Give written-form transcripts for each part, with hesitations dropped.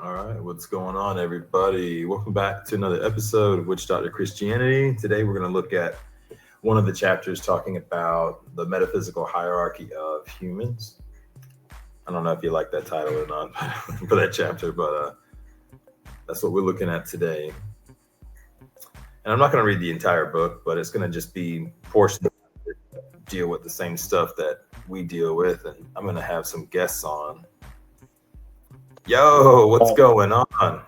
All right, what's going on, everybody? Welcome back to another episode of WitchDoctor Christianity. Today, we're going to look at one of the chapters talking about the metaphysical hierarchy of humans. I don't know if you like that title or not for that chapter, but that's what we're looking at today. And I'm not going to read the entire book, but it's going to just be portions that deal with the same stuff that we deal with, and I'm going to have some guests on. Yo, what's going on?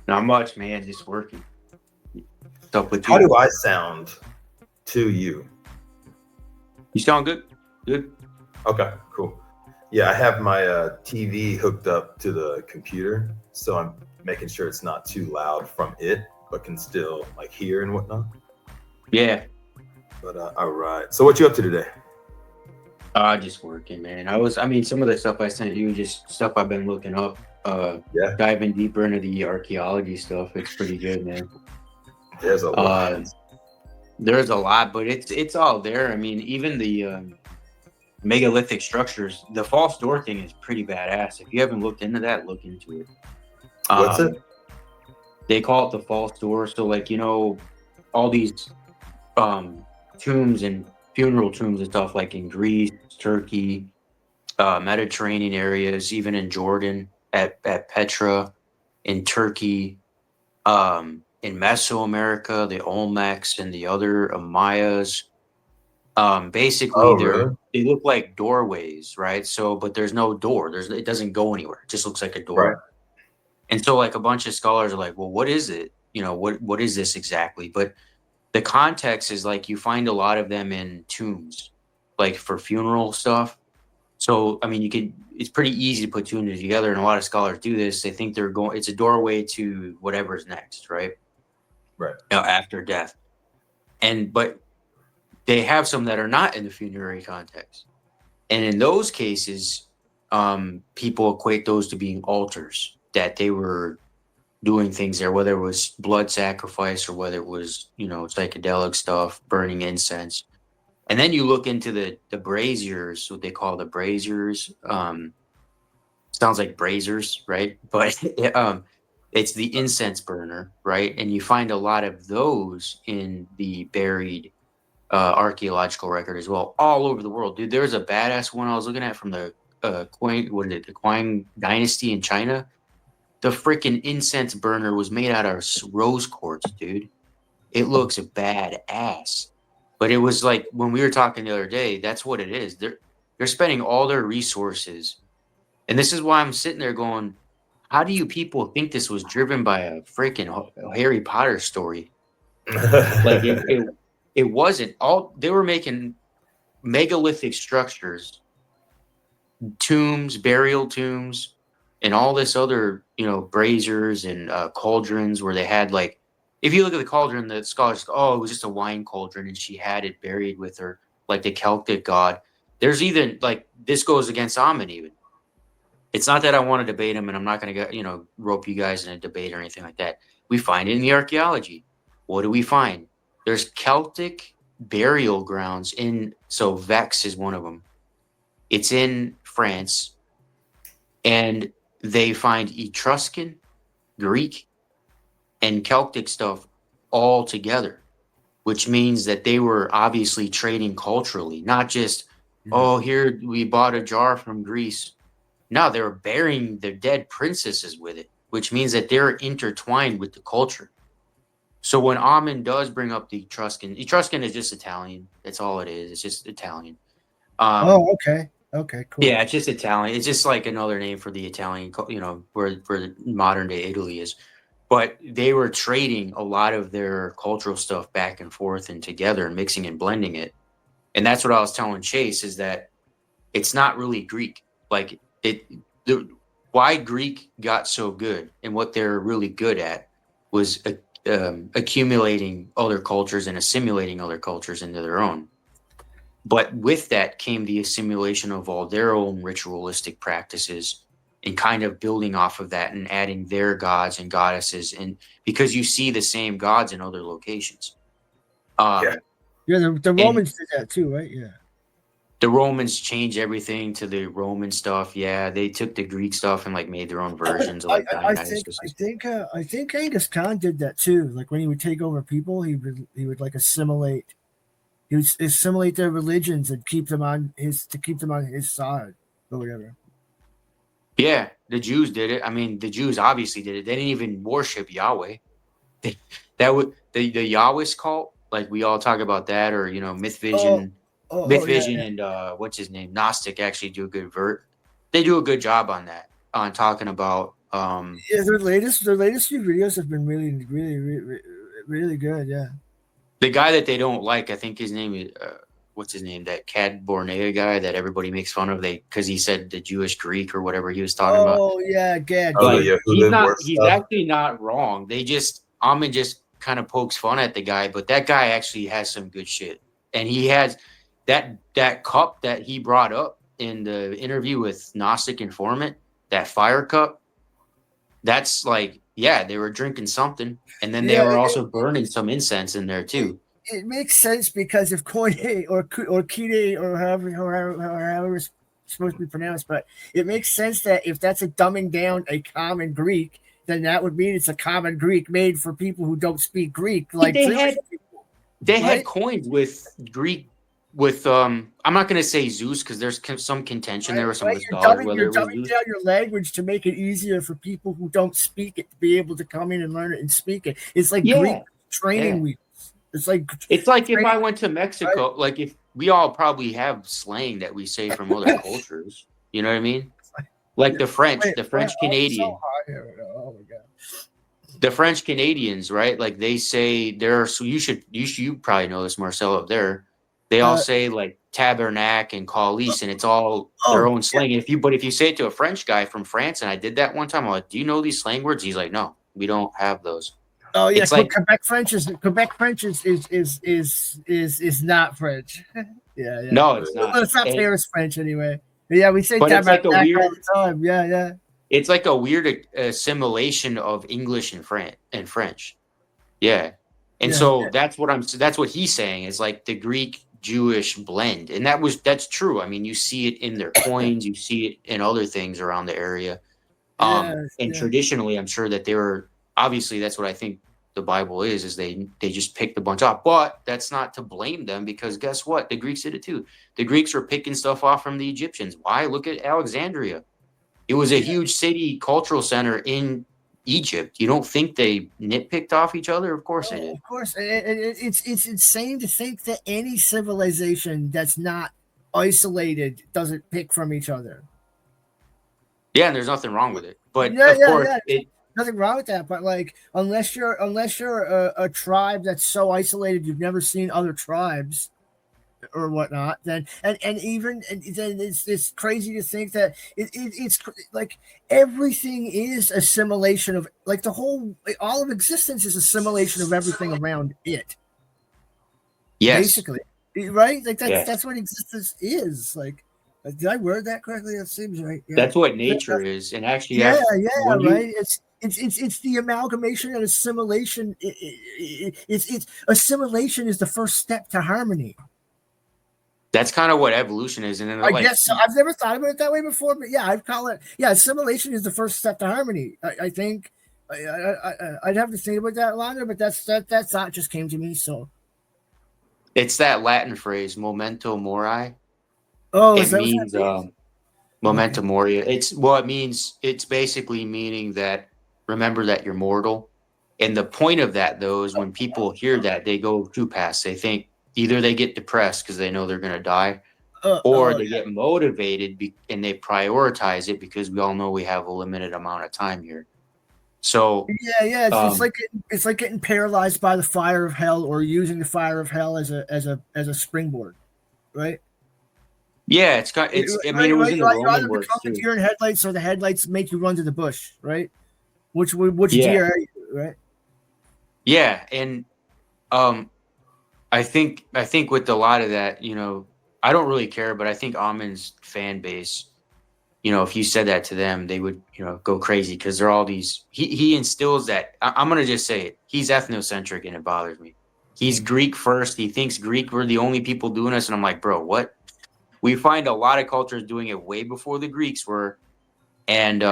Not much, man. Just working. What's up with you? How do I sound to you? You sound good. Good. Okay, cool. Yeah, I have my TV hooked up to the computer, so I'm making sure it's not too loud from it, but can still like hear and whatnot. Yeah. But all right. So what you up to today? Just working, man. Some of the stuff I sent you, just stuff I've been looking up. Yeah. Diving deeper into the archaeology stuff. It's pretty good, man. There's a lot. There's a lot, but it's all there. I mean, even the megalithic structures, the false door thing is pretty badass. If you haven't looked into that, look into it. What's it? They call it the false door. So, like, all these tombs and funeral tombs and stuff, like in Greece, Turkey, Mediterranean areas, even in Jordan, at Petra, in Turkey, in Mesoamerica, the Olmecs and the other Mayas. Basically, they look like doorways, right? So, but there's no door. It doesn't go anywhere. It just looks like a door. Right. And so, like, a bunch of scholars are like, well, what is it? What is this exactly? But the context is like you find a lot of them in tombs, like for funeral stuff. So, I mean, it's pretty easy to put two and two together, and a lot of scholars do this. They think it's a doorway to whatever's next, right? Right. After death. But they have some that are not in the funerary context. And in those cases, people equate those to being altars, that they were doing things there, whether it was blood sacrifice or whether it was, psychedelic stuff, burning incense. And then you look into the braziers, what they call the braziers. Sounds like braziers, right? But it's the incense burner, right? And you find a lot of those in the buried archaeological record as well, all over the world. Dude, there was a badass one I was looking at from the the Qing dynasty in China. The freaking incense burner was made out of rose quartz, dude. It looks badass. But it was like when we were talking the other day, that's what it is. They're spending all their resources. And this is why I'm sitting there going, how do you people think this was driven by a freaking Harry Potter story? Like it wasn't. They were making megalithic structures, tombs, burial tombs, and all this other, braziers and cauldrons where they had, like, if you look at the cauldron, the scholars go, oh, it was just a wine cauldron and she had it buried with her, like the Celtic god. There's even, like, this goes against Amun even. It's not that I want to debate him, and I'm not going to, rope you guys in a debate or anything like that. We find it in the archaeology. What do we find? There's Celtic burial grounds so Vex is one of them. It's in France, and they find Etruscan, Greek, and Celtic stuff all together, which means that they were obviously trading culturally, not just, here we bought a jar from Greece. No, they were burying their dead princesses with it, which means that they're intertwined with the culture. So when Amun does bring up the Etruscan is just Italian. That's all it is. It's just Italian. Okay. Okay, cool. Yeah, it's just Italian. It's just like another name for the Italian, where modern day Italy is. But they were trading a lot of their cultural stuff back and forth and together and mixing and blending it. And that's what I was telling Chase, is that it's not really Greek. Like, why Greek got so good and what they're really good at was accumulating other cultures and assimilating other cultures into their own. But with that came the assimilation of all their own ritualistic practices and kind of building off of that and adding their gods and goddesses. And because you see the same gods in other locations. The Romans did that too, right? Yeah. The Romans changed everything to the Roman stuff. Yeah, they took the Greek stuff and like made their own versions of like Dionysus. I think Genghis Khan did that too. Like when he would take over people, he would like assimilate. He would assimilate their religions and keep them on his side or whatever. Yeah, the Jews did it. I mean, the Jews obviously did it. They didn't even worship Yahweh. That would the Yahwist cult, like we all talk about that, or Myth Vision, Yeah. and what's his name, Gnostic actually do a good They do a good job on that, on talking about. Yeah, their latest few videos have been really good. Yeah. The guy that they don't like, I think his name is what's his name, that Cad Bornea guy that everybody makes fun of, because he said the Jewish Greek or whatever he was talking about. Oh yeah, Gad. Oh, Like, yeah, he's actually not wrong. Amin just kind of pokes fun at the guy, but that guy actually has some good shit. And he has that cup that he brought up in the interview with Gnostic Informant, that fire cup. That's like, yeah, they were drinking something, and then they were also burning some incense in there too. It makes sense because if Koine or Kide or however it's supposed to be pronounced, but it makes sense that if that's a dumbing down a common Greek, then that would mean it's a common Greek made for people who don't speak Greek. Like they had coins with Greek with I'm not going to say Zeus because there's some contention there with some of the scholars whether it was Zeus. Down your language to make it easier for people who don't speak it to be able to come in and learn it and speak it. It's like Greek training wheels. It's like if I went to Mexico, right? Like if we all probably have slang that we say from other cultures. You know what I mean? Like the French Canadian. Oh my God. The French Canadians, right? Like they say you probably know this, Marcel, up there. They all say like tabernacle and calice, and it's all their own slang. Yeah. If you say it to a French guy from France, and I did that one time, I'm like, do you know these slang words? He's like, no, we don't have those. Oh yeah, Quebec French is not French. yeah. No, it's not. Well, it's not Paris French anyway. But yeah, we say tabernacle all the time. Yeah. It's like a weird assimilation of English and French. Yeah. And that's what he's saying is like the Greek Jewish blend. And that's true. I mean, you see it in their coins, you see it in other things around the area. Traditionally, I'm sure that they were, obviously that's what I think the Bible is they just picked a bunch off. But that's not to blame them because guess what? The Greeks did it too. The Greeks were picking stuff off from the Egyptians. Why? Look at Alexandria. It was a huge city, cultural center in Egypt. You don't think they nitpicked off each other? Of course they did. Of course. It's insane to think that any civilization that's not isolated doesn't pick from each other. Yeah, and there's nothing wrong with it. But of course, nothing wrong with that. But like, unless you're a tribe that's so isolated you've never seen other tribes or whatnot, then it's crazy to think that it's like everything is assimilation of like all of existence is assimilation of everything around it. Yes, basically, right? Like that's what existence is. Like, did I word that correctly? That seems right. Yeah. That's what nature is, and actually, right. It's the amalgamation and assimilation. It's assimilation is the first step to harmony. That's kind of what evolution is, and then I guess so. I've never thought about it that way before, but yeah, I'd call it. Yeah, assimilation is the first step to harmony. I think I'd have to think about that longer, but that thought just came to me. So it's that Latin phrase "memento mori." Oh, it means memento mori. It's basically meaning that remember that you're mortal, and the point of that though is when people hear that they go too fast. They think. Either they get depressed because they know they're going to die, or they get motivated and they prioritize it because we all know we have a limited amount of time here. So it's like getting paralyzed by the fire of hell or using the fire of hell as a springboard, right? Yeah, it was in the Roman words too. Deer in headlights, or the headlights make you run to the bush, right? Which deer are you, right? Yeah, and I think with a lot of that, I don't really care, but I think Amin's fan base, if you said that to them, they would, go crazy because they're all these. He instills that. I'm gonna just say it. He's ethnocentric, and it bothers me. He's Greek first. He thinks Greek were the only people doing this, and I'm like, bro, what? we find a lot of cultures doing it way before the Greeks were, and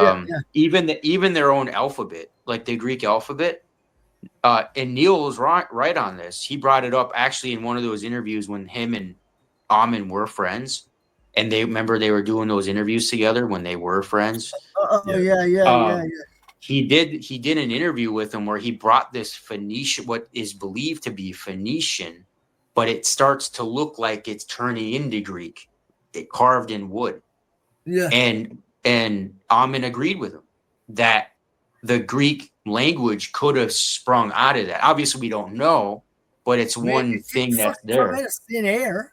even their own alphabet, like the Greek alphabet. And Neil was right on this. He brought it up actually in one of those interviews when him and Amin were friends, and they were doing those interviews together when they were friends. Yeah. He did an interview with him where he brought this Phoenician, what is believed to be Phoenician, but it starts to look like it's turning into Greek. It carved in wood. Yeah. And Amin agreed with him that the Greek language could have sprung out of that. Obviously, we don't know, but it's one thing that's there. Out of thin air.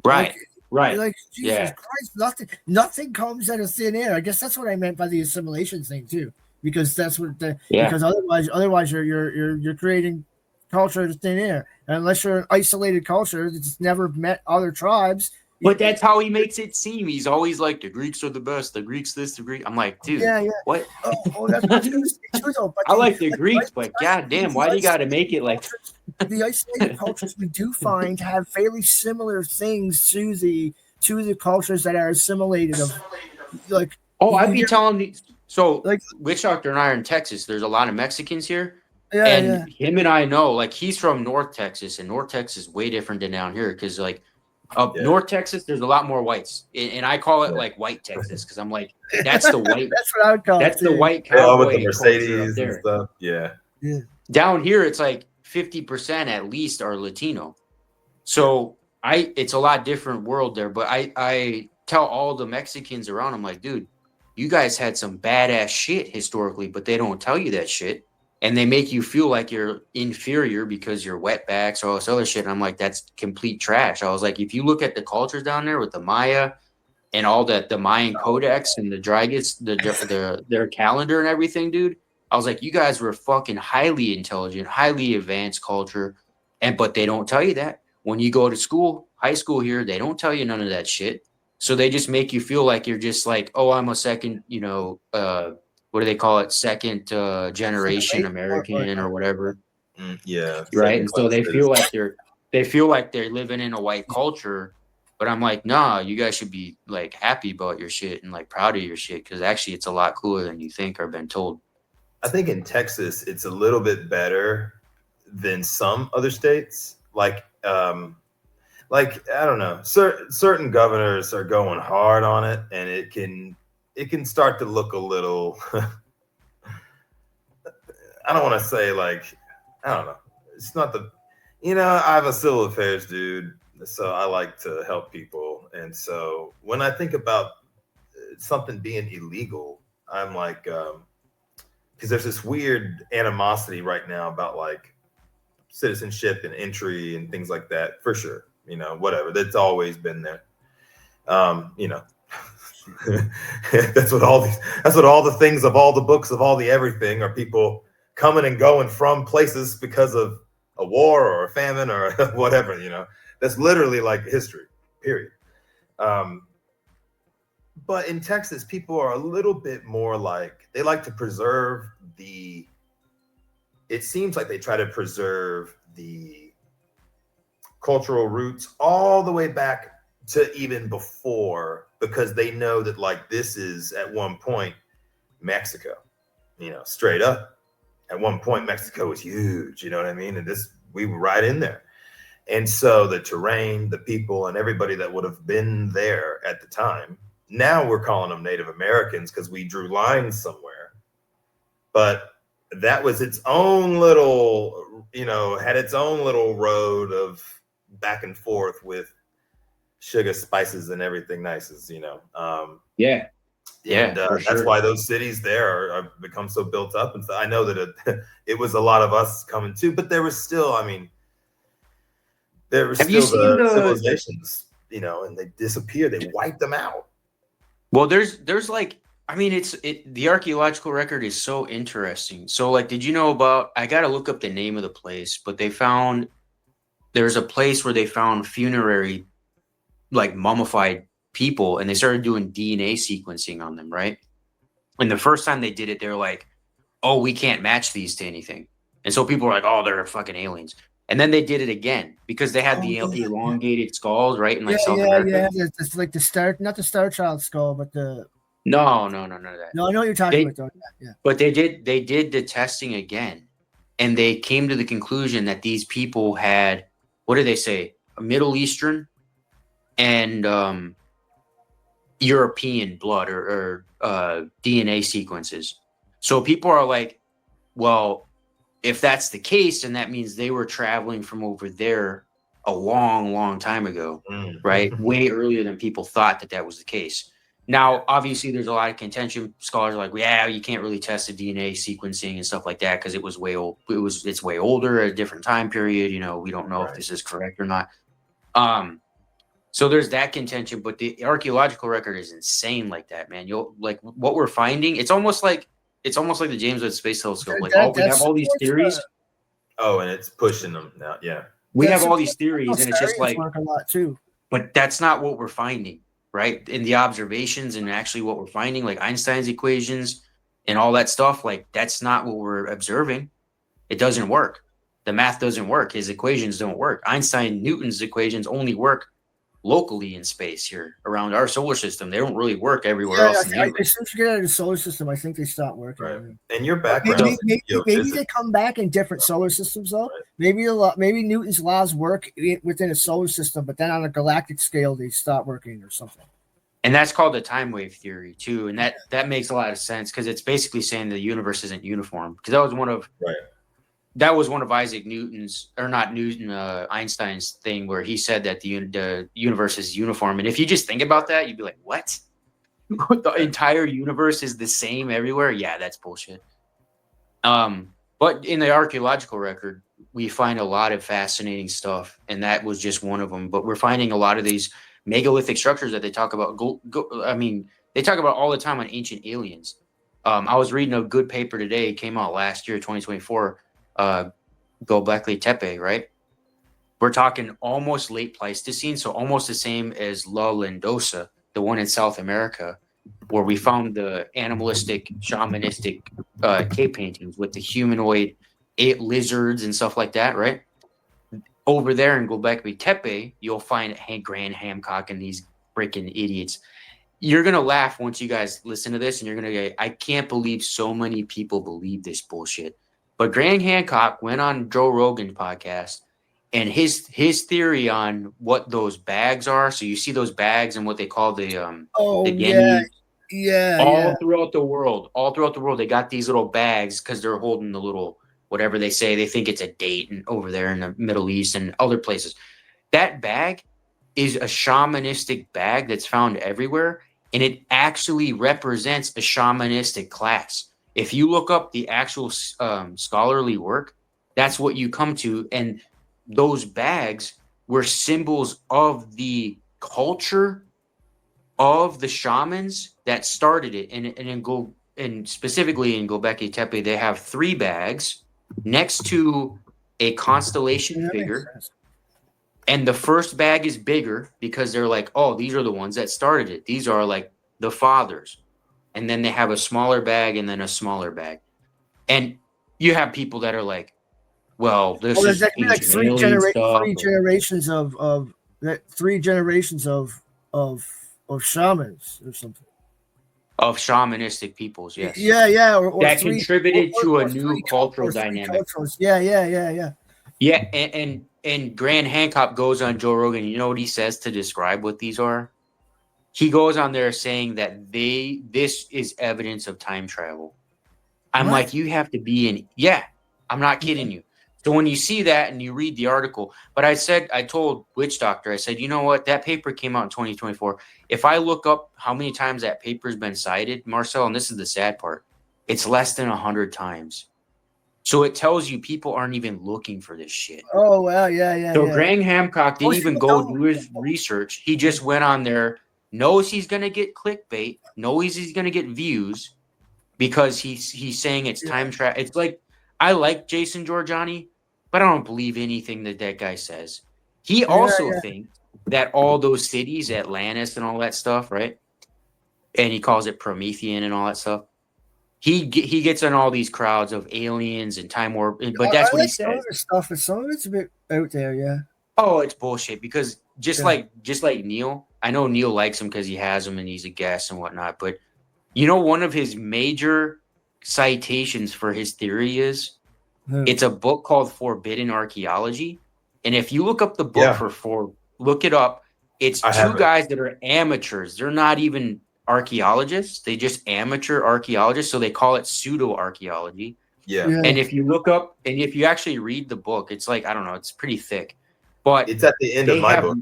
Right. Right. Like Jesus Christ, nothing comes out of thin air. I guess that's what I meant by the assimilation thing too, because that's what because otherwise you're creating culture out of thin air. And unless you're an isolated culture that's never met other tribes. But that's how he makes it seem. He's always like, the Greeks are the best. The Greeks this, the Greeks. I'm like, dude, what? That's what I was going to say too, though. But I like the Greeks, but goddamn, why do you got to make it like? The isolated cultures we do find have fairly similar things to the cultures that are assimilated. I'd be telling you. So, WitchDoctor and I are in Texas. There's a lot of Mexicans here. Him and I know, like, he's from North Texas, and North Texas is way different than down here because, like, North Texas, there's a lot more whites, and I call it like white Texas because I'm like, that's the white. That's what I would call it. That's the white cowboy with the Mercedes and stuff. Yeah. Down here, it's like 50% at least are Latino. So it's a lot different world there. But I tell all the Mexicans around, I'm like, dude, you guys had some badass shit historically, but they don't tell you that shit. And they make you feel like you're inferior because you're wetbacks or all this other shit. And I'm like, that's complete trash. I was like, if you look at the cultures down there with the Maya and all that, the Mayan Codex and the Dragons, their calendar and everything, dude. I was like, you guys were fucking highly intelligent, highly advanced culture. But they don't tell you that. When you go to school, high school here, they don't tell you none of that shit. So they just make you feel like you're just like, oh, I'm a second, what do they call it? Second generation American or whatever. Yeah. Right. And so they feel like they're living in a white culture. But I'm like, nah, you guys should be like happy about your shit and like proud of your shit because actually it's a lot cooler than you think or been told. I think in Texas it's a little bit better than some other states. Like I don't know, certain governors are going hard on it, and it can start to look a little. I don't want to say like, I don't know. It's not I'm a civil affairs dude, so I like to help people, and so when I think about something being illegal, I'm like, because there's this weird animosity right now about like citizenship and entry and things like that, for sure. Whatever. That's always been there. That's what all the things of all the books of all the everything are, people coming and going from places because of a war or a famine or whatever, that's literally like history, period. But in Texas, people are a little bit more like, they like to preserve it seems like they try to preserve the cultural roots all the way back to even before, because they know that like this is at one point Mexico, straight up. At one point Mexico was huge, you know what I mean? And we were right in there. And so the terrain, the people, and everybody that would have been there at the time, now we're calling them Native Americans because we drew lines somewhere. But that was its own little, had its own little road of back and forth with sugar, spices, and everything nices, Yeah. And that's why those cities there are become so built up. And so I know that it was a lot of us coming too, but there was still, there were still the civilizations, and they disappeared. They wiped them out. Well, there's like, the archaeological record is so interesting. So like, did you know about, I got to look up the name of the place, but there's a place where they found funerary, like mummified people, and they started doing DNA sequencing on them, right? And the first time they did it, they're like, oh, we can't match these to anything. And so people were like, oh, they're fucking aliens. And then they did it again because they had the elongated skulls, right? In like South America. Yeah. It's like not the Star Child skull, but the No, none of that. No, I know what you're talking about though. Yeah. But they did the testing again, and they came to the conclusion that these people had, what did they say? Middle Eastern and European blood or DNA sequences. So people are like, well, if that's the case, then that means they were traveling from over there a long, long time ago, right? Way earlier than people thought that was the case. Now, obviously, there's a lot of contention. Scholars are like, yeah, you can't really test the DNA sequencing and stuff like that because it was way old. It's way older at a different time period. You know, we don't know if this is correct or not. So there's that contention, but the archaeological record is insane like that, man. You'll like what we're finding. It's almost like the James Webb Space Telescope. Like we have all these theories. And it's pushing them now. Yeah, we have all these theories, and it's just like work a lot too. But that's not what we're finding, right? In the observations and actually what we're finding, like Einstein's equations and all that stuff, like that's not what we're observing. It doesn't work. The math doesn't work. His equations don't work. Newton's equations only work locally in space here around our solar system. They don't really work everywhere else. As soon as you get out of the solar system, I think they stop working. Right. And your background, maybe they come back in different solar systems, though. Right. Maybe Newton's laws work within a solar system, but then on a galactic scale, they stop working or something. And that's called the time wave theory too, and that makes a lot of sense because it's basically saying the universe isn't uniform. Because that was one of that was one of Isaac Newton's, or not Newton, Einstein's thing where he said that the universe is uniform. And if you just think about that, you'd be like, what? The entire universe is the same everywhere? Yeah, that's bullshit. But in the archaeological record, we find a lot of fascinating stuff, and that was just one of them. But we're finding a lot of these megalithic structures that they talk about. They talk about all the time on ancient aliens. I was reading a good paper today. It came out last year, 2024. Göbekli Tepe, right? We're talking almost late Pleistocene, so almost the same as La Lindosa, the one in South America, where we found the animalistic, shamanistic cave paintings with the humanoid lizards and stuff like that, right? Over there in Göbekli Tepe, you'll find Graham Hancock and these freaking idiots. You're going to laugh once you guys listen to this, and you're going to go, I can't believe so many people believe this bullshit. But Graham Hancock went on Joe Rogan's podcast, and his theory on what those bags are. So you see those bags and what they call the Genis. All throughout the world, they got these little bags because they're holding the little whatever they say. They think it's a date over there in the Middle East and other places. That bag is a shamanistic bag that's found everywhere, and it actually represents a shamanistic class. If you look up the actual scholarly work, that's what you come to. And those bags were symbols of the culture of the shamans that started it. And specifically in Göbekli Tepe, they have 3 bags next to a constellation figure. And the first bag is bigger because they're like, oh, these are the ones that started it. These are like the fathers. And then they have a smaller bag and then a smaller bag. And you have people that are like, well, this is like 3 generations of shamans or something. Of shamanistic peoples, yes. Yeah. Or that contributed to a new cultural dynamic. Yeah. Yeah, and Graham Hancock goes on Joe Rogan. You know what he says to describe what these are? He goes on there saying that this is evidence of time travel. I'm like, you have to be in. Yeah, I'm not kidding you. So when you see that and you read the article, but I told WitchDoctor, I said, you know what? That paper came out in 2024. If I look up how many times that paper's been cited, Marcel, and this is the sad part, it's less than 100 times. So it tells you people aren't even looking for this shit. Oh, well, yeah. So Graham Hancock didn't even go do his research. He just went on there, knows he's going to get clickbait, knows he's going to get views because he's saying it's time travel. It's like, I like Jason Giorgiani, but I don't believe anything that guy says. He also thinks that all those cities, Atlantis and all that stuff, right? And he calls it Promethean and all that stuff. he gets on all these crowds of aliens and time warp, but that's I what he like some says. of the stuff, but some of it's a bit out there. Yeah. Oh, it's bullshit because just Yeah. like Neil, I know Neil likes him because he has him and he's a guest and whatnot. But one of his major citations for his theory is it's a book called Forbidden Archaeology, and if you look up the book look it up. It's two guys that are amateurs. They're not even archaeologists. They just amateur archaeologists, so they call it pseudo archaeology. Yeah. And if you look up and if you actually read the book, it's like I don't know, it's pretty thick. But it's at the end of my book.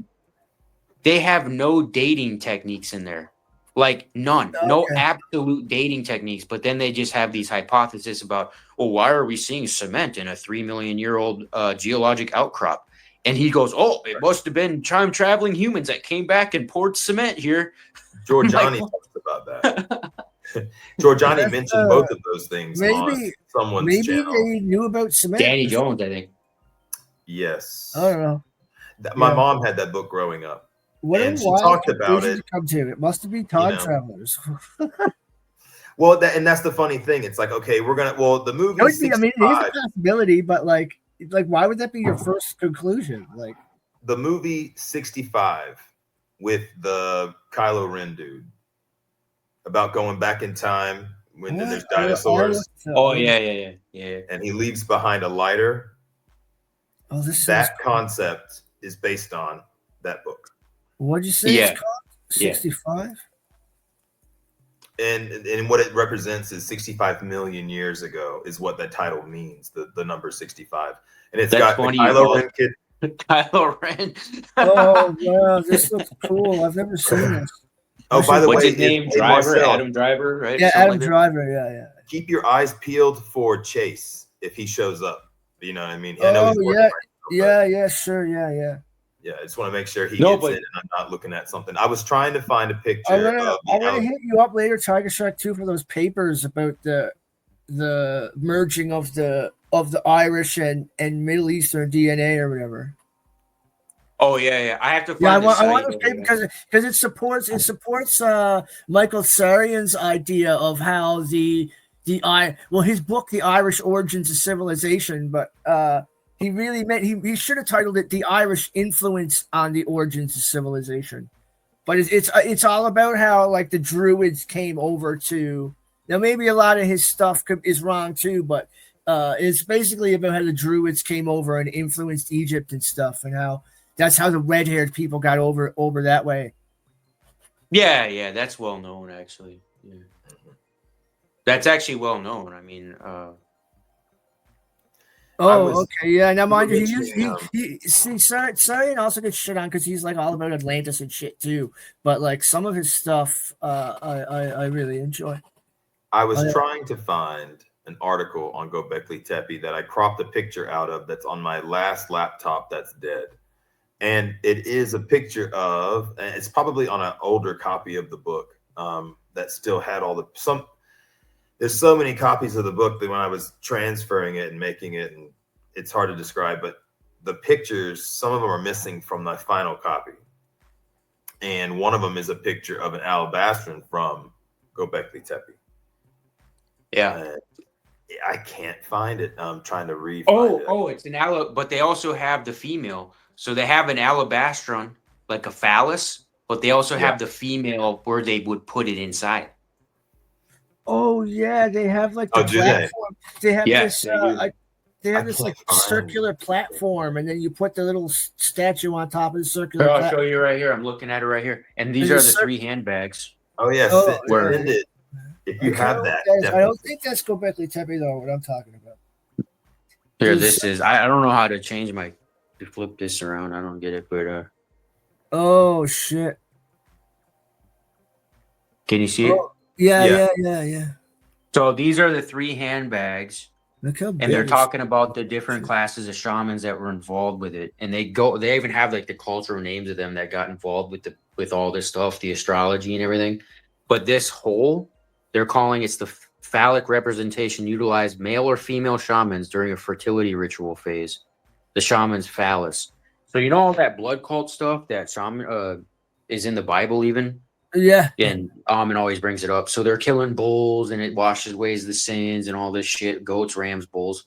They have no dating techniques in there. Like none. Okay. No absolute dating techniques. But then they just have these hypotheses about, well, why are we seeing cement in a 3 million year old geologic outcrop? And he goes, oh, it must have been time traveling humans that came back and poured cement here. Giorgiani talks about that. Giorgiani mentioned both of those things on someone's channel. Maybe they knew about cement. Danny Jones, I think. Yes. I don't know. My mom had that book growing up. And she talked about it. It must have been time travelers. Well, that's the funny thing. It's like, okay, the movie. It is a possibility, but like, why would that be your first conclusion? Like the movie 65 with the Kylo Ren dude about going back in time when there's dinosaurs. Oh yeah. And he leaves behind a lighter. Oh, that concept is based on that book. What'd you say? It's called 65. And what it represents is 65 million years ago is what that title means. The number 65, and it's got the Kylo Ren kid. Kylo Ren. Oh wow, this looks cool. I've never seen this. Oh, by the way, what's his name? Adam Driver, right? Yeah, Adam Driver. Yeah. Keep your eyes peeled for Chase if he shows up. You know what I mean? I know sure, yeah. Yeah, I just want to make sure he gets in and I'm not looking at something. I was trying to find a picture. I'm gonna hit you up later, TigerShark, too, for those papers about the merging of the Irish and Middle Eastern DNA or whatever. Oh yeah. I have to find. I want those papers because it supports Michael Sarian's idea of how his book, The Irish Origins of Civilization, but he really meant he should have titled it "The Irish Influence on the Origins of Civilization," but it's all about how like the Druids came over to. Now maybe a lot of his stuff is wrong too, but it's basically about how the Druids came over and influenced Egypt and stuff, and how that's how the red-haired people got over that way. Yeah, that's well known actually. Yeah. That's actually well known. I mean. Okay, yeah. Now, mind you, Sarian also gets shit on because he's like all about Atlantis and shit too. But like some of his stuff, I really enjoy. I was trying to find an article on Göbekli Tepe that I cropped a picture out of that's on my last laptop that's dead, and it is a picture of. It's probably on an older copy of the book that still had all the There's so many copies of the book that when I was transferring it and making it, and it's hard to describe, but the pictures, some of them are missing from my final copy. And one of them is a picture of an alabastron from Göbekli Tepe. Yeah. I can't find it. I'm trying to read. It's an but they also have the female. So they have an alabastron, like a phallus, but they also have the female where they would put it inside. Oh yeah, they have like the platform. They have this. They have this like circular platform, and then you put the little statue on top of the circular. I'll show you right here. I'm looking at it right here, and these are the 3 handbags. Oh yeah, send it if you have that. I don't think that's Göbekli Tepe though. What I'm talking about. Here, this is. I don't know how to change to flip this around. I don't get it, but Oh shit! Can you see it? Yeah. So these are the 3 handbags, and they're talking about the different classes of shamans that were involved with it, and they even have like the cultural names of them that got involved with all this stuff, the astrology and everything. But this hole, they're calling it's the phallic representation utilized male or female shamans during a fertility ritual phase, the shaman's phallus. So all that blood cult stuff that shaman is in the Bible even. Yeah. And Amon always brings it up. So they're killing bulls, and it washes away the sins and all this shit. Goats, rams, bulls.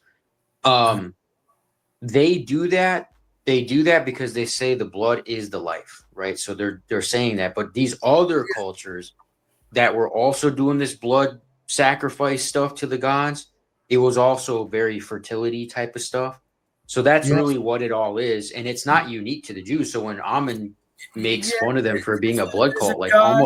They do that. They do that because they say the blood is the life, right? So they're saying that. But these other cultures that were also doing this blood sacrifice stuff to the gods, it was also very fertility type of stuff. So that's Yes. really what it all is, and it's not unique to the Jews. So when Ammon makes Yeah, fun of them for being a blood there's a cult, like guy.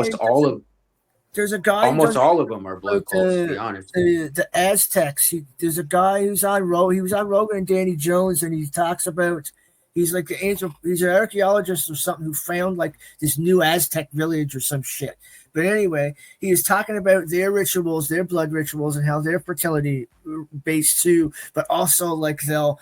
There's a guy who almost does all of them are blood about cults, to be honest. the Aztecs. There's a guy who's on He was on Rogan and Danny Jones, and he talks about. He's like he's an archaeologist or something who found like this new Aztec village or some shit. But anyway, he was talking about their rituals, their blood rituals, and how they're fertility based too. But also like they'll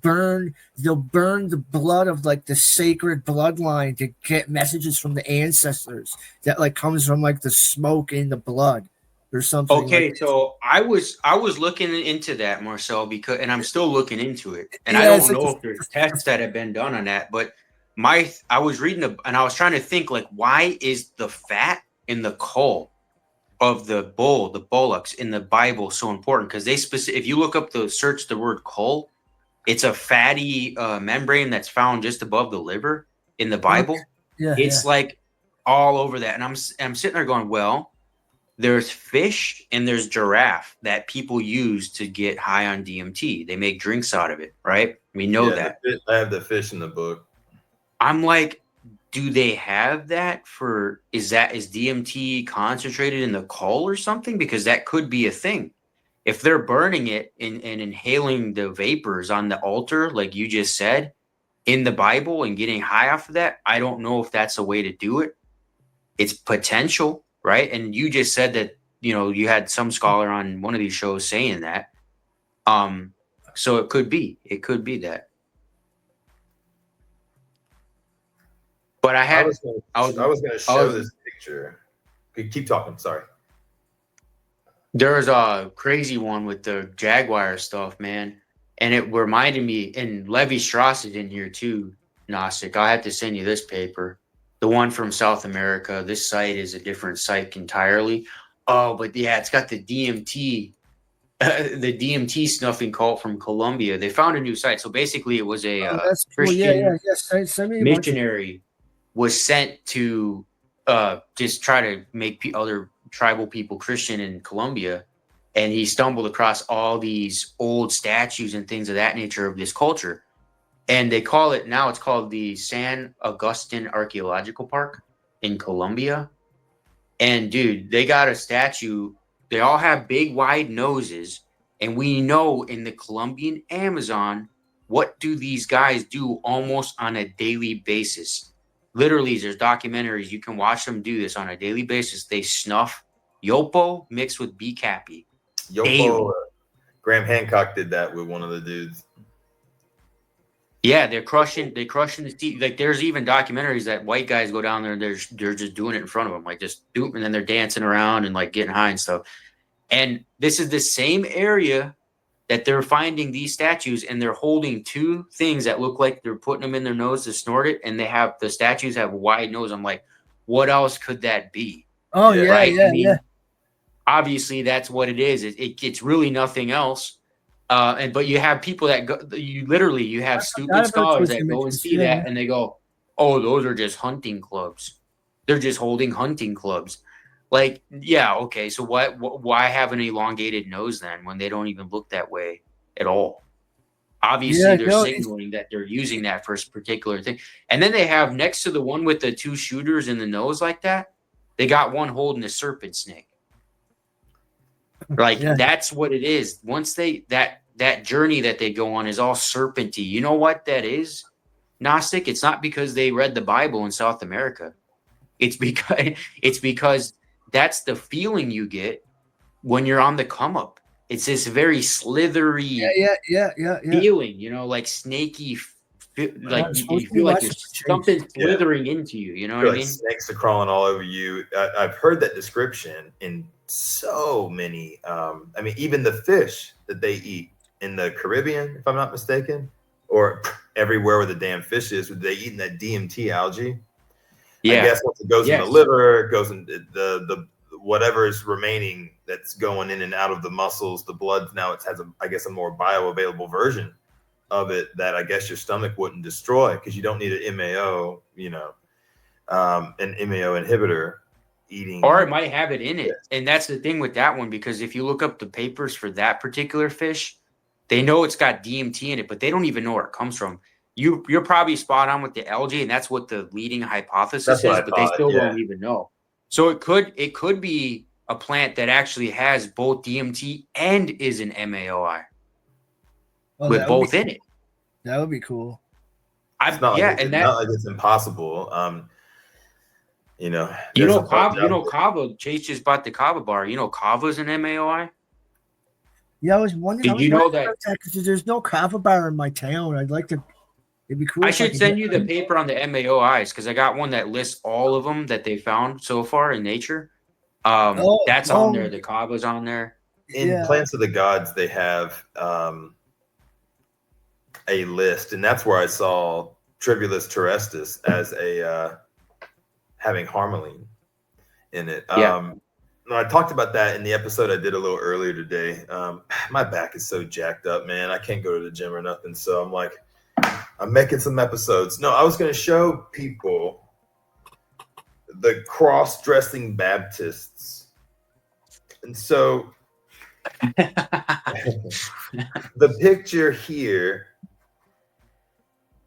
burn the blood of like the sacred bloodline to get messages from the ancestors that like comes from like the smoke in the blood or something. Okay, like, so I was looking into that, Marcel, and I'm still looking into it, and I yeah, don't know if there's tests that have been done on that. But I was reading and I was trying to think like, why is the fat in the caul of the bullocks in the Bible so important? Because if you look up search the word caul, it's a fatty membrane that's found just above the liver in the Bible. yeah, It's like all over that, and I'm sitting there going, well, there's fish and there's giraffe that people use to get high on DMT. They make drinks out of it, right? We know that. I have the fish in the book. I'm like, do they have that is DMT concentrated in the caul or something? Because that could be a thing. If they're burning it and inhaling the vapors on the altar, like you just said, in the Bible and getting high off of that, I don't know if that's a way to do it. It's potential, right? And you just said that, you had some scholar on one of these shows saying that. So it could be that. But I was going to show this picture. Keep talking. Sorry. There's a crazy one with the Jaguar stuff, man. And it reminded me, and Levi Strauss is in here too, Gnostic. I'll have to send you this paper. The one from South America. This site is a different site entirely. Oh, but yeah, it's got the DMT, the DMT snuffing cult from Colombia. They found a new site. So basically, it was a Christian Send me missionary was sent to just try to make other tribal people Christian in Colombia. And he stumbled across all these old statues and things of that nature of this culture. And it's called the San Agustin Archaeological Park in Colombia. And dude, they got a statue. They all have big, wide noses. And we know in the Colombian Amazon, what do these guys do almost on a daily basis? Literally, there's documentaries. You can watch them do this on a daily basis. They snuff yopo mixed with B-cappy. Yopo, Graham Hancock did that with one of the dudes. Yeah, they're crushing the sea. Like there's even documentaries that white guys go down there and they're just doing it in front of them, like just do it, and then they're dancing around and like getting high and stuff. And this is the same area that they're finding these statues, and they're holding two things that look like they're putting them in their nose to snort it, and the statues have a wide nose. I'm like, what else could that be? Oh yeah, right? Yeah. Obviously, that's what it is. It's really nothing else. But you have people that go. You have stupid scholars that go and see that, and they go, "Oh, those are just hunting clubs. They're just holding hunting clubs." Like, yeah, okay. So why have an elongated nose then when they don't even look that way at all? Obviously, they're signaling that they're using that for a particular thing. And then they have next to the one with the two shooters in the nose like that, they got one holding a serpent snake. Like that's what it is. Once that journey that they go on is all serpenty. You know what that is, Gnostic? It's not because they read the Bible in South America. It's because that's the feeling you get when you're on the come up. It's this very slithery feeling, like snaky. Like you feel like there's something slithering into you. You know what I mean? Snakes are crawling all over you. I've heard that description in so many. Even the fish that they eat in the Caribbean, if I'm not mistaken, or everywhere where the damn fish is, they eating that DMT algae. Yeah. I guess once it goes in the Yes. liver, it goes in the whatever is remaining that's going in and out of the muscles, the blood. Now it has a more bioavailable version of it that I guess your stomach wouldn't destroy because you don't need an MAO, an MAO inhibitor eating. Or it might have it in it. And that's the thing with that one, because if you look up the papers for that particular fish, they know it's got DMT in it, but they don't even know where it comes from. You're probably spot on with the algae, and that's what the leading hypothesis is, but they still don't even know. So it could be a plant that actually has both DMT and is an MAOI with both in it. That would be cool. It's not like it's impossible. Kava. Chase just bought the Kava bar. You know, Kava's an MAOI. Yeah, I was wondering. Did you know that? Because there's no Kava bar in my town. I'd like to. It'd be cool. I should send you the paper on the MAOIs because I got one that lists all of them that they found so far in nature. That's on there. The Kava's on there. In Plants of the Gods, they have a list, and that's where I saw Tribulus terrestris as having harmaline in it. I talked about that in the episode I did a little earlier today. My back is so jacked up, man. I can't go to the gym or nothing, so I'm like, I'm making some episodes. No, I was going to show people the cross-dressing Baptists. And so the picture here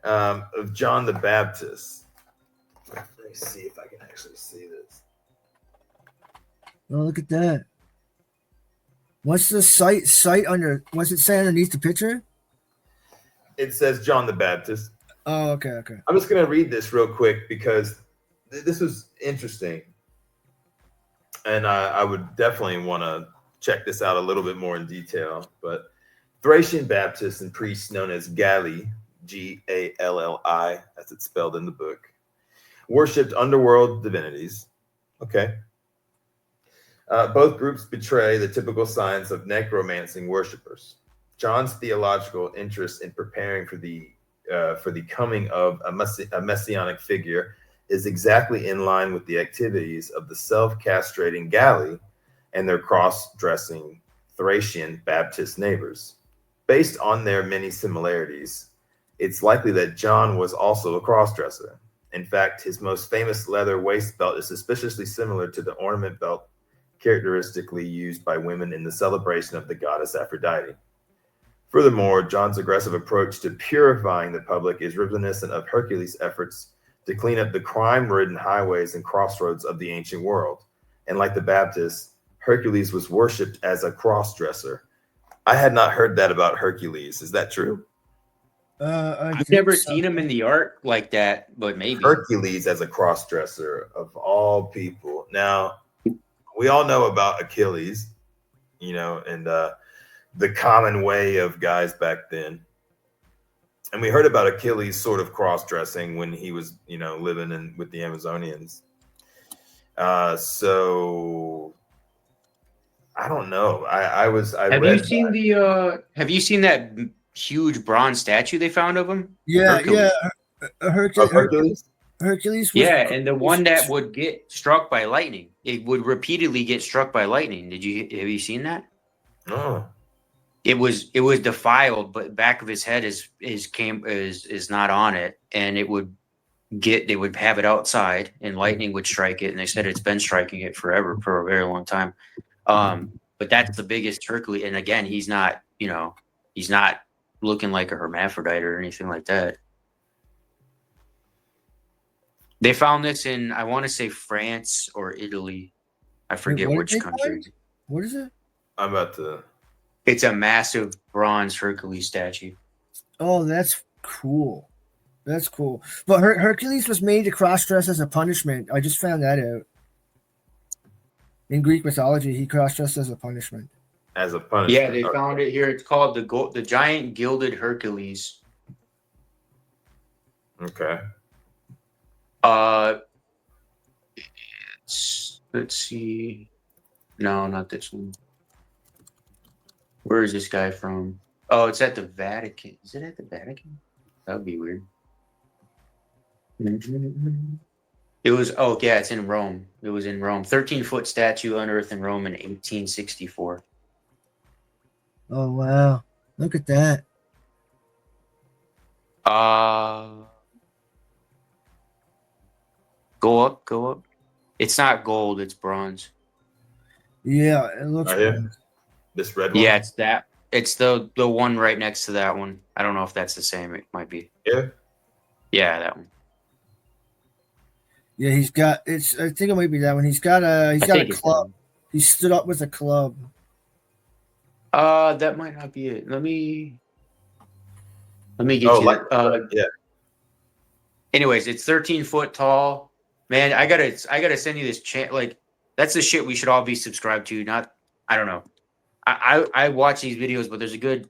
of John the Baptist. Let me see if I can actually see this. Oh, look at that. What's the site under? What's it say underneath the picture? It says John the Baptist. Oh, okay. I'm just going to read this real quick because this was interesting. And I would definitely want to check this out a little bit more in detail. But Thracian Baptists and priests known as Galli, Galli, as it's spelled in the book, worshipped underworld divinities. Okay. Both groups betray the typical signs of necromancing worshippers. John's theological interest in preparing for the coming of a messianic figure is exactly in line with the activities of the self-castrating Galli and their cross-dressing Thracian Baptist neighbors. Based on their many similarities, it's likely that John was also a cross-dresser. In fact, his most famous leather waist belt is suspiciously similar to the ornament belt characteristically used by women in the celebration of the goddess Aphrodite. Furthermore, John's aggressive approach to purifying the public is reminiscent of Hercules' efforts to clean up the crime-ridden highways and crossroads of the ancient world. And like the Baptists, Hercules was worshipped as a cross-dresser. I had not heard that about Hercules. Is that true? I've never seen him in the art like that, but maybe. Hercules as a cross-dresser of all people. Now, we all know about Achilles, and the common way of guys back then. And we heard about Achilles sort of cross-dressing when he was, living with the Amazonians. So I don't know. Have you seen that huge bronze statue they found of him? Yeah, Hercules. Hercules. Hercules. And the one that would get struck by lightning. It would repeatedly get struck by lightning. Have you seen that? No. It was defiled, but back of his head is not on it, and they would have it outside, and lightning would strike it, and they said it's been striking it forever for a very long time. But that's the biggest Hercules, and again, he's not looking like a hermaphrodite or anything like that. They found this in, I want to say, France or Italy. I forget which country. What is it? I'm about to. It's a massive bronze Hercules statue. Oh, that's cool. That's cool. But Hercules was made to cross-dress as a punishment. I just found that out. In Greek mythology, he cross-dressed as a punishment. As a punishment. Yeah, they found it here. It's called the giant gilded Hercules. Okay. Let's see. No, not this one. Where is this guy from? Oh, it's at the Vatican. Is it at the Vatican? That would be weird. It was, oh, yeah, it's in Rome. It was in Rome. 13-foot statue unearthed in Rome in 1864. Oh wow! Look at that. Go up, go up. It's not gold, it's bronze. Yeah, it looks Right here? bronze. This red one? Yeah, it's that. It's the one right next to that one. I don't know if that's the same. It might be. Yeah. Yeah, that one. Yeah, he's got it's. I think it might be that one. He's got I a think it's that club. one. He stood up with a club. That might not be it. Let me get Oh, you. like yeah. Anyways, it's 13 foot tall. Man, I gotta send you this like that's the shit we should all be subscribed to. Not, I don't know. I watch these videos, but there's a good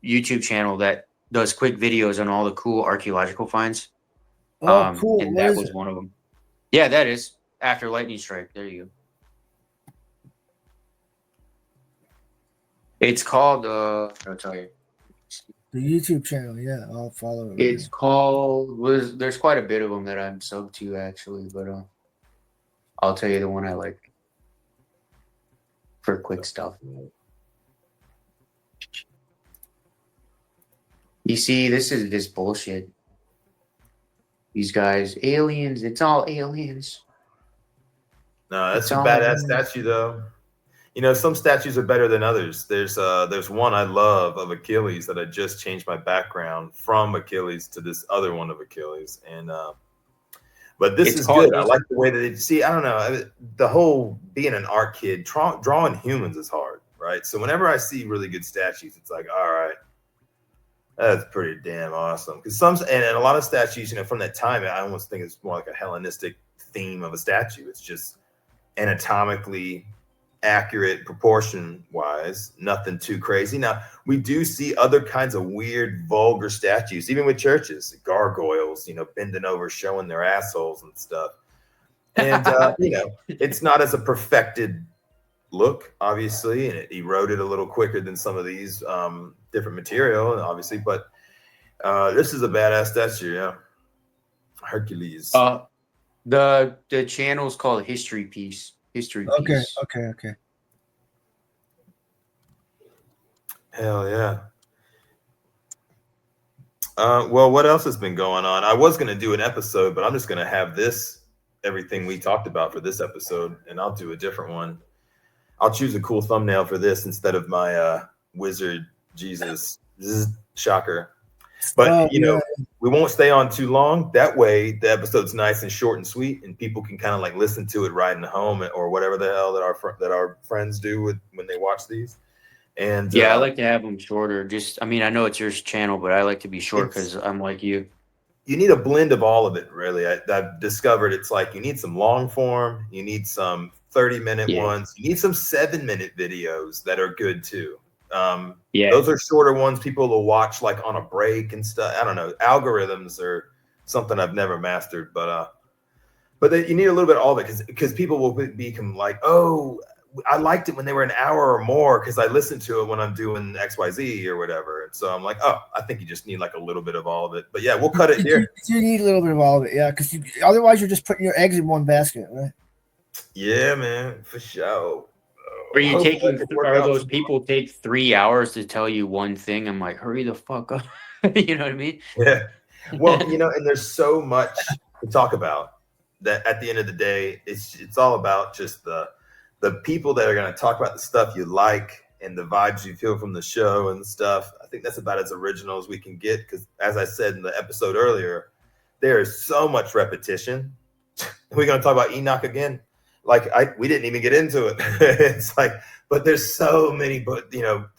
YouTube channel that does quick videos on all the cool archaeological finds. Oh, cool. And What that is was it? one of them. Yeah, that is after lightning strike. There you go. It's called I'll tell you. The YouTube channel. Yeah, I'll follow it. It's called there's quite a bit of them that I'm sub to actually, but I'll tell you the one I like for quick stuff. You see, this is this bullshit. These guys, aliens, it's all aliens. No, that's It's a all badass aliens. statue though. You know, some statues are better than others. There's one I love of Achilles that I just changed my background from Achilles to this other one of Achilles, and but this It's is called good. I like the way that they see. I don't know, the whole being an art kid, drawing humans is hard, right? So whenever I see really good statues, it's like, all right, that's pretty damn awesome. Because and a lot of statues, you know, from that time, I almost think it's more like a Hellenistic theme of a statue. It's just anatomically accurate proportion wise, nothing too crazy. Now we do see other kinds of weird vulgar statues, even with churches, gargoyles, you know, bending over showing their assholes and stuff, and you know, it's not as a perfected look, obviously, and it eroded a little quicker than some of these different material, obviously, but this is a badass statue. Yeah, Hercules. The channel's called History Piece. History Piece. Okay. Hell yeah. Well, what else has been going on? I was going to do an episode, but I'm just going to have everything we talked about for this episode, and I'll do a different one. I'll choose a cool thumbnail for this instead of my wizard Jesus. Shocker. But, you know, we won't stay on too long. That way, the episode's nice and short and sweet, and people can kind of like listen to it riding home or whatever the hell that our friends do when they watch these. And yeah, I like to have them shorter. I mean, I know it's your channel, but I like to be short because I'm like you. You need a blend of all of it, really. I've discovered it's like you need some long form, you need some 30-minute ones, you need some 7-minute videos that are good too. Those are shorter ones people will watch like on a break and stuff. I don't know. Algorithms are something I've never mastered, but you need a little bit of all of it because people will become like, oh, I liked it when they were an hour or more because I listened to it when I'm doing XYZ or whatever. And so I'm like, oh, I think you just need like a little bit of all of it. But yeah, we'll cut it here. You need a little bit of all of it, yeah, because otherwise you're just putting your eggs in one basket, right? Yeah, man, for sure. Are those people take 3 hours to tell you one thing? I'm like, hurry the fuck up. You know what I mean? Yeah. Well, you know, and there's so much to talk about that at the end of the day, it's all about just the people that are going to talk about the stuff you like and the vibes you feel from the show and stuff. I think that's about as original as we can get because, as I said in the episode earlier, there is so much repetition. We're going to talk about Enoch again. Like we didn't even get into it. It's like, but there's so many,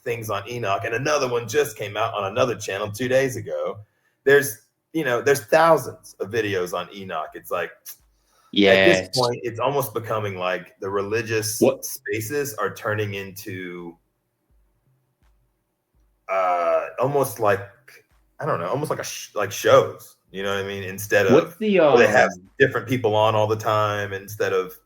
things on Enoch, and another one just came out on another channel 2 days ago. There's thousands of videos on Enoch. It's like, at this point, it's almost becoming like the religious spaces are turning into almost like, I don't know, almost like like shows. You know what I mean? Instead of they have different people on all the time instead of,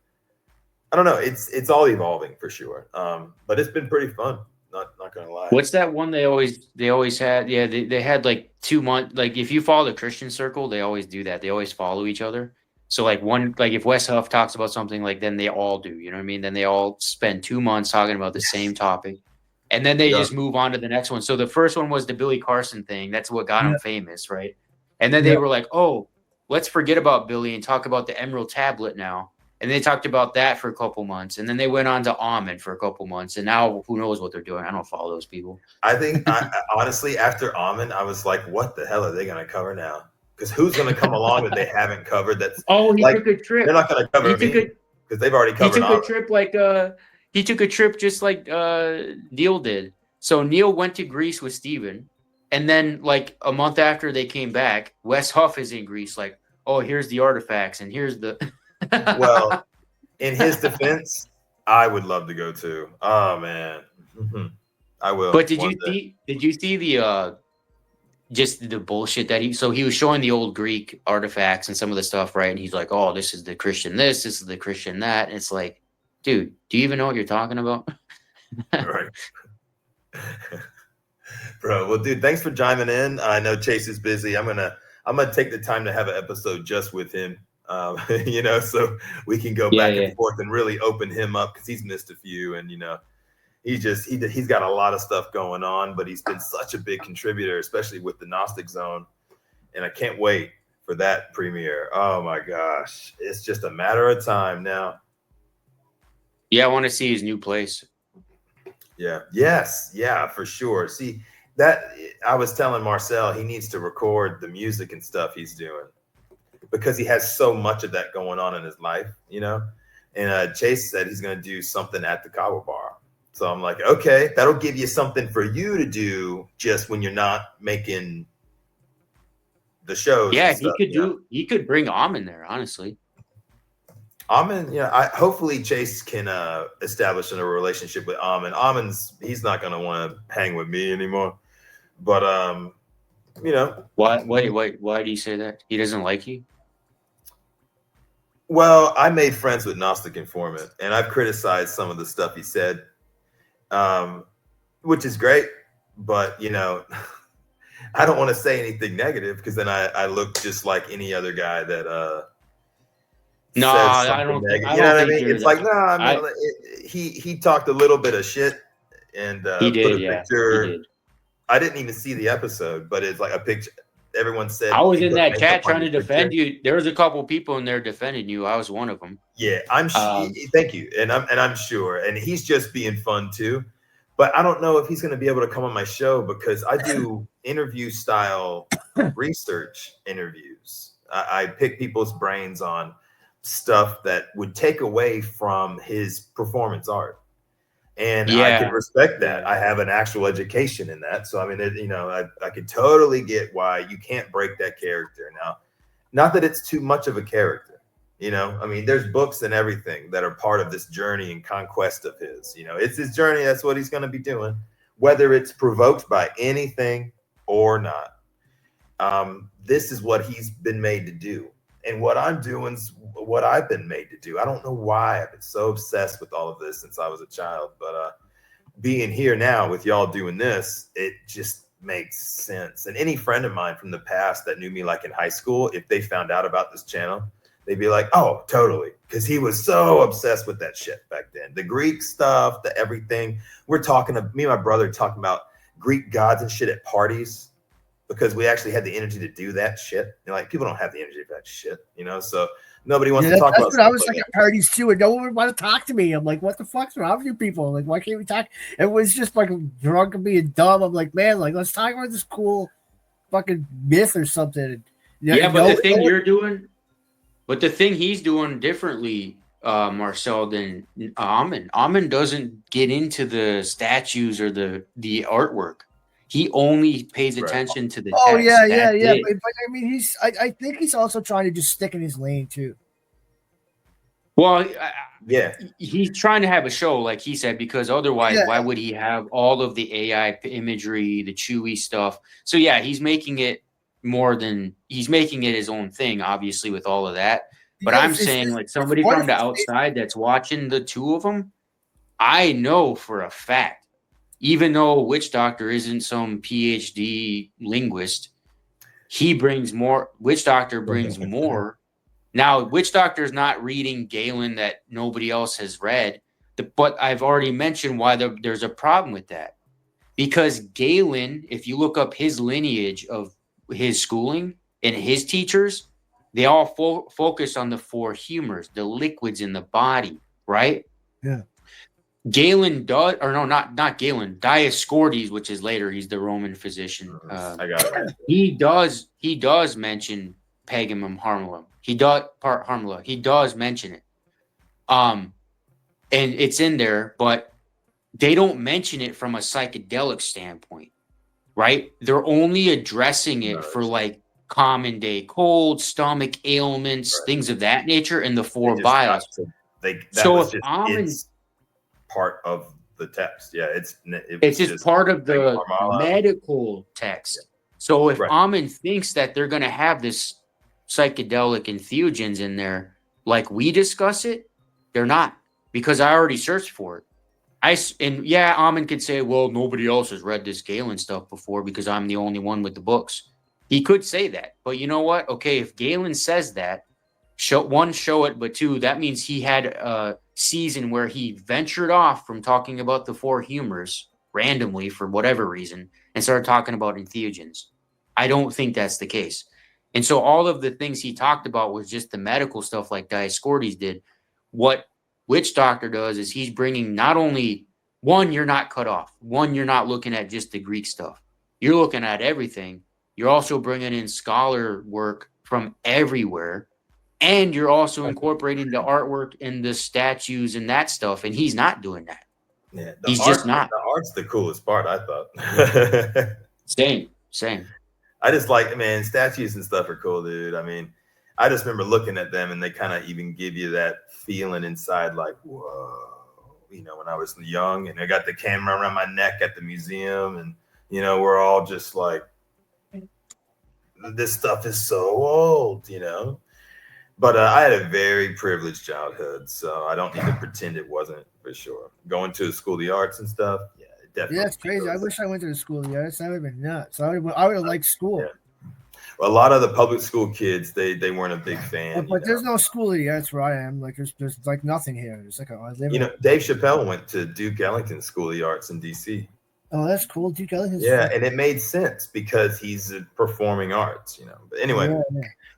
I don't know. It's all evolving for sure. But it's been pretty fun. Not gonna lie. What's that one they always had? Yeah, they had like 2 months. Like if you follow the Christian circle, they always do that. They always follow each other. So like if Wes Huff talks about something, like then they all do, you know what I mean? Then they all spend 2 months talking about the same topic. And then they just move on to the next one. So the first one was the Billy Carson thing. That's what got him famous, right? And then they were like, oh, let's forget about Billy and talk about the Emerald Tablet now. And they talked about that for a couple months. And then they went on to Almond for a couple months. And now who knows what they're doing? I don't follow those people. I think, honestly, after Almond, I was like, what the hell are they going to cover now? Because who's going to come along that they haven't covered? That's he like, took a trip. They're not going to cover me because they've already covered Almond. He took a trip just like Neil did. So Neil went to Greece with Steven. And then like a month after they came back, Wes Huff is in Greece like, oh, here's the artifacts and here's the Well, in his defense, I would love to go too. Oh man. I will. But did you see the just the bullshit that he was showing the old Greek artifacts and some of the stuff, right? And he's like, oh, this is the Christian this is the Christian that. And it's like, dude, do you even know what you're talking about? Right. Bro, well, dude, thanks for chiming in. I know Chase is busy. I'm gonna take the time to have an episode just with him, so we can go back and forth and really open him up because he's missed a few, and he's got a lot of stuff going on, but he's been such a big contributor, especially with the Gnostic Zone, and I can't wait for that premiere. Oh my gosh, it's just a matter of time now. Yeah, I want to see his new place. Yeah. Yes. Yeah, for sure. See, that I was telling Marcel he needs to record the music and stuff he's doing because he has so much of that going on in his life, And Chase said he's going to do something at the Kawa Bar. So I'm like, okay, that'll give you something for you to do just when you're not making the shows. Yeah, he could bring Almond there, honestly. Almond, hopefully Chase can establish a relationship with Almond. He's not going to want to hang with me anymore. But, Why do you say that? He doesn't like you? Well, I made friends with Gnostic Informant, and I've criticized some of the stuff he said, which is great. But, I don't want to say anything negative because then I look just like any other guy that no, I don't think. You know what I mean? It's like, no, I mean, he talked a little bit of shit and he did, put a picture. He did. I didn't even see the episode, but it's like a picture. Everyone said I was in that chat trying to defend you. There was a couple people in there defending you. I was one of them. Yeah, I'm sure. Thank you, and I'm sure. And he's just being fun too. But I don't know if he's going to be able to come on my show because I do interview style research interviews. I pick people's brains on stuff that would take away from his performance art. And I can respect that. I have an actual education in that. So, I mean, I could totally get why you can't break that character. Now, not that it's too much of a character, I mean, there's books and everything that are part of this journey and conquest of his, it's his journey. That's what he's going to be doing, whether it's provoked by anything or not. This is what he's been made to do. And what I'm doing is what I've been made to do. I don't know why I've been so obsessed with all of this since I was a child, but being here now with y'all doing this, it just makes sense. And any friend of mine from the past that knew me like in high school, if they found out about this channel, they'd be like, oh, totally. Because he was so obsessed with that shit back then. The Greek stuff, the everything. We're talking to me and my brother talking about Greek gods and shit at parties. Because we actually had the energy to do that shit. Like people don't have the energy for that shit, so nobody wants to talk about. That's what I was like at parties too, and no one would want to talk to me. I'm like, what the fuck's wrong with you people? Like, why can't we talk? It was just like drunk and being dumb. I'm like, man, like let's talk about this cool fucking myth or something. Yeah, but the thing you're doing, but the thing he's doing differently, Marcel, than Amon. Amon doesn't get into the statues or the artwork. He only pays attention to the text. Oh yeah. But I mean, I think he's also trying to just stick in his lane too. Well, he's trying to have a show, like he said, because otherwise, why would he have all of the AI imagery, the Chewy stuff? So yeah, he's making it his own thing, obviously, with all of that. But I'm saying, like somebody from the outside that's watching the two of them, I know for a fact. Even though WitchDoctor isn't some PhD linguist, WitchDoctor brings more Now, WitchDoctor is not reading Galen that nobody else has read, but I've already mentioned why there's a problem with that. Because Galen, if you look up his lineage of his schooling and his teachers, they all focus on the four humors, the liquids in the body, right? Yeah. Galen does, or no, not Galen, Dioscordes, which is later, he's the Roman physician. I got it. He does mention Pagamum harmulum. He does mention it. And it's in there, but they don't mention it from a psychedelic standpoint, right? They're only addressing it for like common day colds, stomach ailments, things of that nature, and the four bios. It's part of the text. Yeah, it's just part of the medical text. Yeah. So if Amen thinks that they're going to have this psychedelic entheogens in there, like we discuss it, they're not, because I already searched for it. Amen could say, well, nobody else has read this Galen stuff before because I'm the only one with the books. He could say that, but you know what? Okay, if Galen says that, show it, but two, that means he had a season where he ventured off from talking about the four humors randomly for whatever reason and started talking about entheogens. I don't think that's the case. And so all of the things he talked about was just the medical stuff like Dioscordes did. What WitchDoctor does is he's bringing not only one, you're not cut off. One, you're not looking at just the Greek stuff. You're looking at everything. You're also bringing in scholar work from everywhere. And you're also incorporating the artwork and the statues and that stuff. And he's not doing that. Yeah, he's just not. The art's the coolest part, I thought. Same. I just like, man, statues and stuff are cool, dude. I mean, I just remember looking at them and they kind of even give you that feeling inside, like, whoa, when I was young and I got the camera around my neck at the museum and, we're all just like, this stuff is so old, But I had a very privileged childhood, so I don't need to pretend it wasn't, for sure. Going to the School of the Arts and stuff, yeah, it definitely. Yeah, that's crazy. I wish I went to the School of the Arts. That would have been nuts. I would have liked school. Yeah. Well, a lot of the public school kids, they weren't a big fan. But there's no School of the Arts where I am. Like there's like nothing here. There's like Dave Chappelle went to Duke Ellington School of the Arts in D.C. Oh, that's cool. Duke Ellington. Yeah, and it made sense because he's performing arts, But anyway,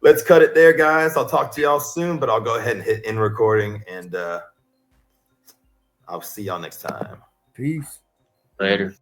Let's cut it there, guys. I'll talk to y'all soon, but I'll go ahead and hit end recording, and I'll see y'all next time. Peace. Later.